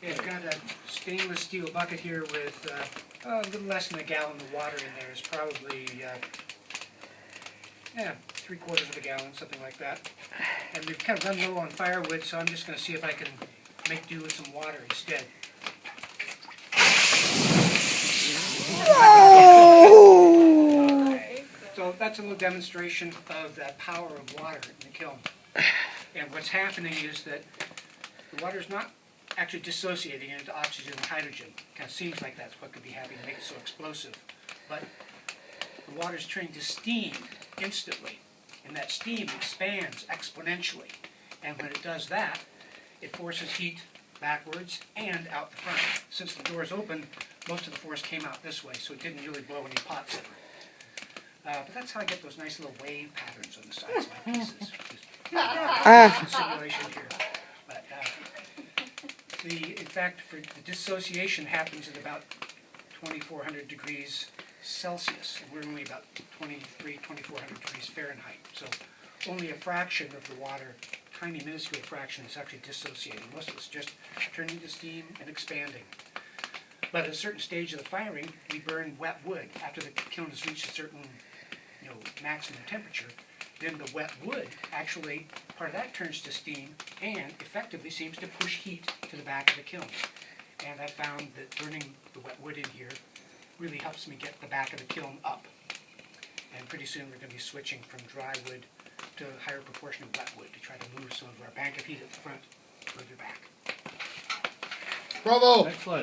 Yeah, I've got a stainless steel bucket here with a little less than a gallon of water in there. It's probably, yeah, 3/4 of a gallon, something like that. And we've kind of run low on firewood, so I'm just going to see if I can make do with some water instead. So that's a little demonstration of the power of water in the kiln. And what's happening is that the water is not actually dissociating into oxygen and hydrogen. It kind of seems like that's what could be happening to make it so explosive. But the water is turning to steam instantly. And that steam expands exponentially. And when it does that, it forces heat backwards and out the front. Since the door is open, most of the force came out this way, so it didn't really blow any pots over. But that's how I get those nice little wave patterns on the sides of my pieces. Simulation here. But in fact, for the dissociation happens at about 2,400 degrees Celsius, and we're only about 2,400 degrees Fahrenheit. So only a fraction of the water, tiny minuscule fraction, is actually dissociating. Most of it's just turning to steam and expanding. But at a certain stage of the firing, we burn wet wood. After the kiln has reached a certain maximum temperature, then the wet wood, actually, part of that turns to steam and effectively seems to push heat to the back of the kiln. And I found that burning the wet wood in here really helps me get the back of the kiln up. And pretty soon we're going to be switching from dry wood to a higher proportion of wet wood to try to move some of our bank of heat at the front further back. Bravo! Excellent.